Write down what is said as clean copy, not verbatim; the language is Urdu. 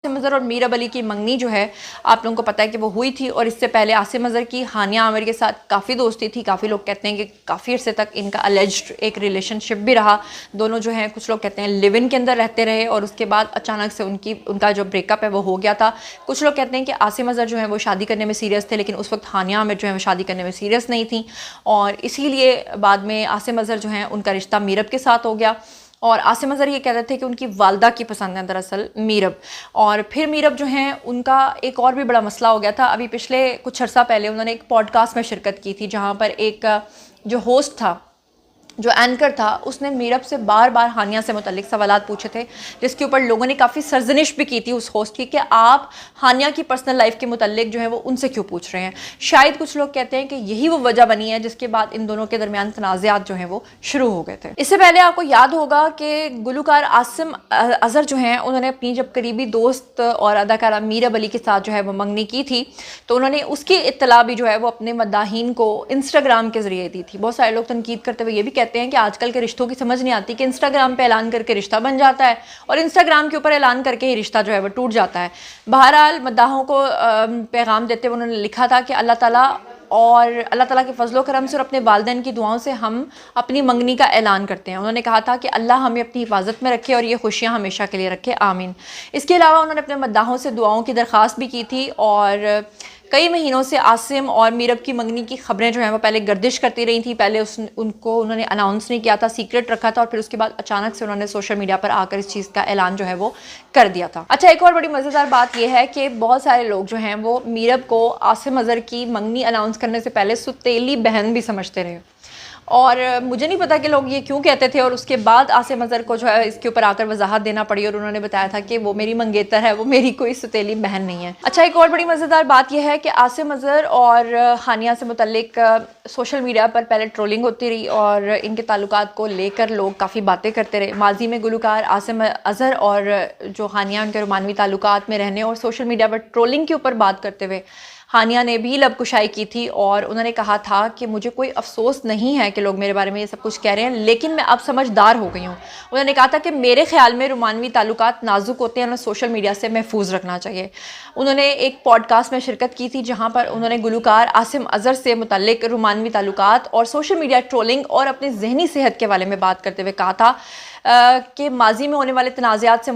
عاصم اظہر اور میرب علی کی منگنی جو ہے آپ لوگوں کو پتہ ہے کہ وہ ہوئی تھی، اور اس سے پہلے عاصم اظہر کی ہانیہ عامر کے ساتھ کافی دوستی تھی. کافی لوگ کہتے ہیں کہ کافی عرصے تک ان کا اللیجڈ ایک ریلیشن شپ بھی رہا. دونوں جو ہیں کچھ لوگ کہتے ہیں لیو ان کے اندر رہتے رہے، اور اس کے بعد اچانک سے ان کا جو بریک اپ ہے وہ ہو گیا تھا. کچھ لوگ کہتے ہیں کہ عاصم اظہر جو ہے وہ شادی کرنے میں سیریس تھے، لیکن اس وقت ہانیہ عامر جو ہے وہ شادی کرنے میں سیریس نہیں تھیں، اور اسی لیے بعد میں عاصم اظہر جو ہیں ان کا رشتہ میرب کے ساتھ ہو گیا. اور عاصم اظہر یہ کہتے تھے کہ ان کی والدہ کی پسند ہے دراصل میرب. اور پھر میرب جو ہیں ان کا ایک اور بھی بڑا مسئلہ ہو گیا تھا. ابھی پچھلے کچھ عرصہ پہلے انہوں نے ایک پوڈ کاسٹ میں شرکت کی تھی، جہاں پر ایک جو ہوسٹ تھا، جو اینکر تھا، اس نے میرب سے بار بار ہانیہ سے متعلق سوالات پوچھے تھے، جس کے اوپر لوگوں نے کافی سرزنش بھی کی تھی اس ہوسٹ کی کہ آپ ہانیہ کی پرسنل لائف کے متعلق جو ہے وہ ان سے کیوں پوچھ رہے ہیں. شاید کچھ لوگ کہتے ہیں کہ یہی وہ وجہ بنی ہے جس کے بعد ان دونوں کے درمیان تنازعات جو ہیں وہ شروع ہو گئے تھے. اس سے پہلے آپ کو یاد ہوگا کہ گلوکار عاصم اظہر جو ہیں انہوں نے اپنی جب قریبی دوست اور اداکارہ میرب علی کے ساتھ جو ہے وہ منگنی کی تھی، تو انہوں نے اس کی اطلاع بھی جو ہے وہ اپنے مداحین کو انسٹاگرام کے ذریعے دی تھی. بہت سارے لوگ تنقید کرتے ہوئے یہ بھی کہتے ہیں کہ آج کل کے رشتوں کی سمجھ نہیں آتی کہ انسٹاگرام پہ اعلان کر کے رشتہ بن جاتا ہے، اور انسٹاگرام کے اوپر اعلان کر کے ہی رشتہ جو ہے وہ ٹوٹ جاتا ہے. بہرحال مداحوں کو پیغام دیتے ہوئے انہوں نے لکھا تھا کہ اللہ تعالیٰ کے فضل و کرم سے اور اپنے والدین کی دعاؤں سے ہم اپنی منگنی کا اعلان کرتے ہیں. انہوں نے کہا تھا کہ اللہ ہمیں اپنی حفاظت میں رکھے اور یہ خوشیاں ہمیشہ کے لیے رکھے، آمین. اس کے علاوہ انہوں نے اپنے مداحوں سے دعاؤں کی درخواست بھی کی تھی، اور کئی مہینوں سے عاصم اور میرب کی منگنی کی خبریں جو ہیں وہ پہلے گردش کرتی رہی تھیں. پہلے ان کو انہوں نے اناؤنس نہیں کیا تھا، سیکرٹ رکھا تھا، اور پھر اس کے بعد اچانک سے انہوں نے سوشل میڈیا پر آ کر اس چیز کا اعلان جو ہے وہ کر دیا تھا. اچھا، ایک اور بڑی مزیدار بات یہ ہے کہ بہت سارے لوگ جو ہیں وہ میرب کو عاصم اظہر کی منگنی اناؤنس کرنے سے پہلے ستیلی بہن بھی سمجھتے رہے، اور مجھے نہیں پتا کہ لوگ یہ کیوں کہتے تھے. اور اس کے بعد عاصم اظہر کو جو ہے اس کے اوپر آ کر وضاحت دینا پڑی، اور انہوں نے بتایا تھا کہ وہ میری منگیتر ہے، وہ میری کوئی ستیلی بہن نہیں ہے. اچھا، ایک اور بڑی مزیدار بات یہ ہے کہ عاصم اظہر اور ہانیہ سے متعلق سوشل میڈیا پر پہلے ٹرولنگ ہوتی رہی، اور ان کے تعلقات کو لے کر لوگ کافی باتیں کرتے رہے. ماضی میں گلوکار عاصم اظہر اور جو ہانیہ ان کے رومانوی تعلقات میں رہنے اور سوشل میڈیا پر ٹرولنگ کے اوپر بات کرتے ہوئے ہانیہ نے بھی لب کشائی کی تھی، اور انہوں نے کہا تھا کہ مجھے کوئی افسوس نہیں ہے کہ لوگ میرے بارے میں یہ سب کچھ کہہ رہے ہیں، لیکن میں اب سمجھدار ہو گئی ہوں. انہوں نے کہا تھا کہ میرے خیال میں رومانوی تعلقات نازک ہوتے ہیں، انہیں سوشل میڈیا سے محفوظ رکھنا چاہیے. انہوں نے ایک پوڈ کاسٹ میں شرکت کی تھی، جہاں پر انہوں نے گلوکار عاصم اظہر سے متعلق رومانوی تعلقات اور سوشل میڈیا ٹرولنگ اور اپنی ذہنی صحت کے بارے میں بات کرتے ہوئے کہا تھا کہ ماضی میں ہونے والے تنازعات سے